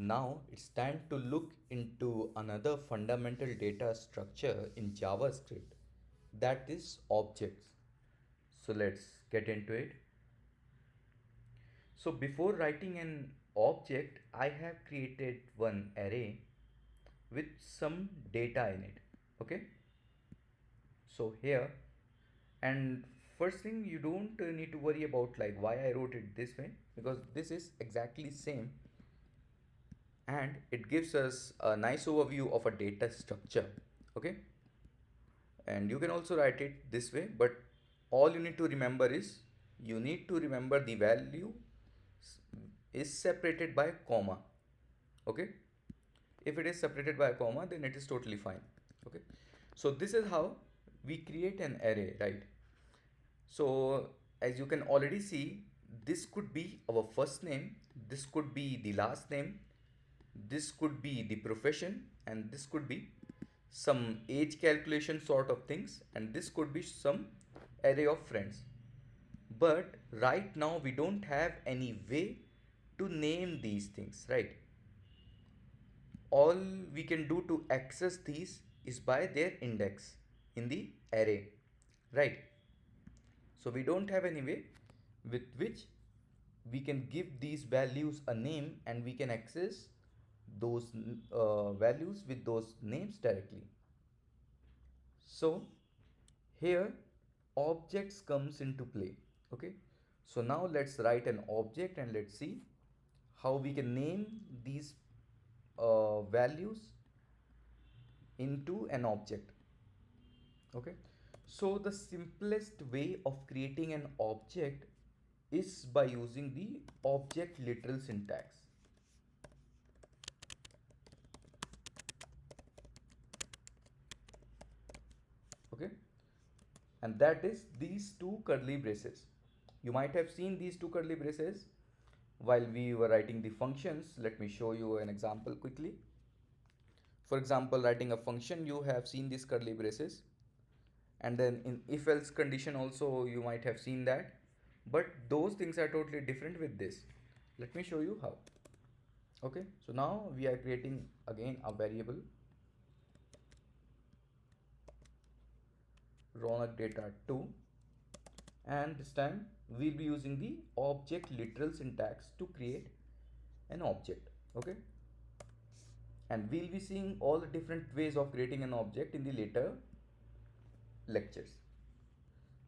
now it's time to look into another fundamental data structure in JavaScript, that is objects. So let's get into it. So before writing an object, I have created one array with some data in it. Okay. So here, and first thing, you don't need to worry about like why I wrote it this way, because this is exactly same, and it gives us a nice overview of a data structure. Okay. And you can also write it this way, but all you need to remember is you need to remember the value is separated by comma. Okay. If it is separated by a comma, then it is totally fine. Okay. So this is how we create an array, right? So as you can already see, this could be our first name, this could be the last name, this could be the profession, and this could be some age calculation sort of things, and this could be some array of friends. But right now we don't have any way to name these things, right? All we can do to access these is by their index in the array, right? So we don't have any way with which we can give these values a name, and we can access those values with those names directly. So here objects comes into play. Okay. So now let's write an object and let's see how we can name these values into an object. Okay. So the simplest way of creating an object is by using the object literal syntax. Okay. And that is these two curly braces. You might have seen these two curly braces while we were writing the functions. Let me show you an example quickly. For example, writing a function, you have seen these curly braces, and then in if else condition also you might have seen that, but those things are totally different with this. Let me show you how. Okay, so now we are creating again a variable Raunak data 2, and this time we'll be using the object literal syntax to create an object. Okay, and we'll be seeing all the different ways of creating an object in the later lectures.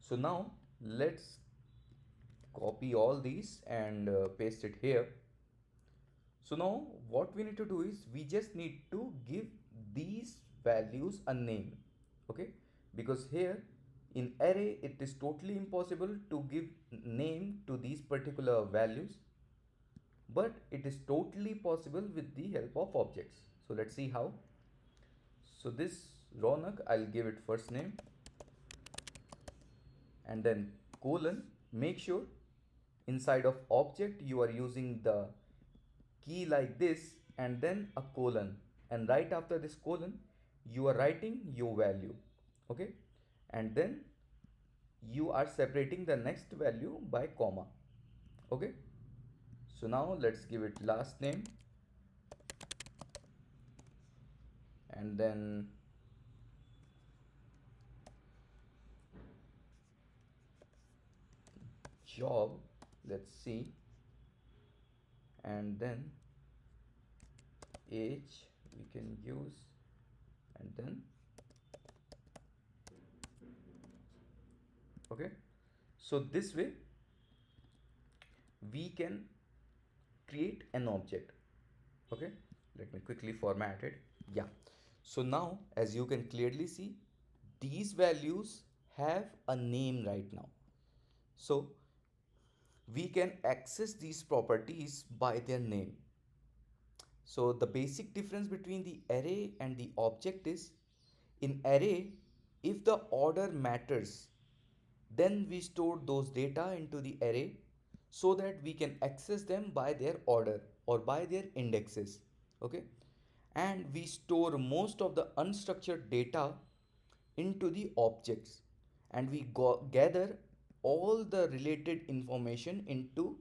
So now let's copy all these and paste it here. So now what we need to do is we just need to give these values a name. Okay, because here in array it is totally impossible to give name to these particular values, but it is totally possible with the help of objects. So let's see how. So this Raunak, I'll give it first name and then colon. Make sure inside of object you are using the key like this and then a colon, and right after this colon you are writing your value. Okay, and then you are separating the next value by comma. Okay, so now let's give it last name and then job, let's see, and then age we can use, and then okay. So this way we can create an object. Okay, let me quickly format it. Yeah, so now as you can clearly see, these values have a name right now. So we can access these properties by their name. So the basic difference between the array and the object is, in array, if the order matters, then we store those data into the array so that we can access them by their order or by their indexes. Okay, and we store most of the unstructured data into the objects, and we gather all the related information into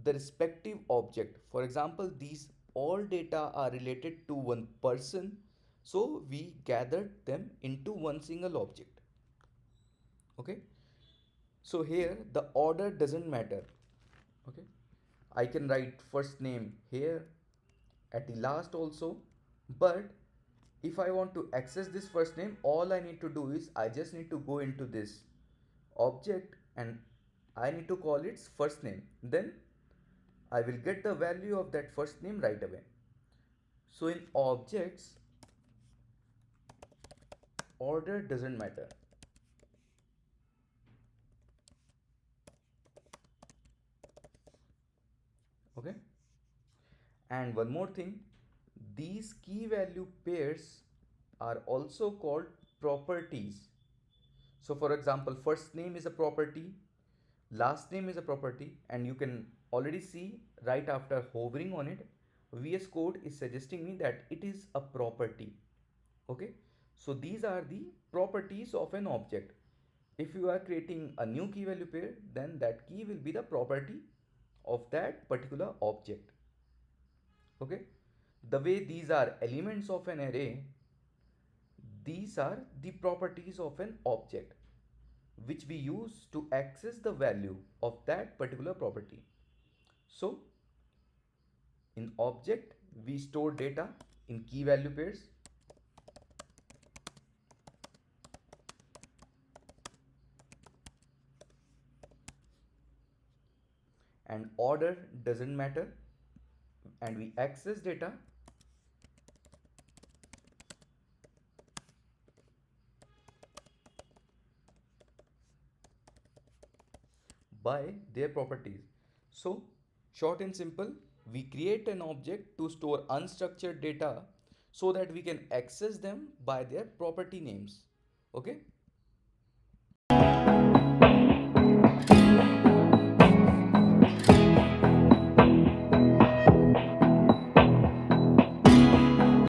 the respective object. For example, these all data are related to one person, so we gathered them into one single object. Okay, so here the order doesn't matter. Okay, I can write first name here at the last also, but if I want to access this first name, all I need to do is I just need to go into this object and I need to call its first name. Then I will get the value of that first name right away. So in objects, order doesn't matter. Okay. And one more thing, these key value pairs are also called properties. So for example, first name is a property, last name is a property, and you can already see right after hovering on it, VS Code is suggesting me that it is a property. Okay, so these are the properties of an object. If you are creating a new key value pair, then that key will be the property of that particular object. Okay, the way these are elements of an array, these are the properties of an object which we use to access the value of that particular property. So in object we store data in key value pairs, and order doesn't matter, and we access data by their properties. So short and simple, we create an object to store unstructured data so that we can access them by their property names. Okay.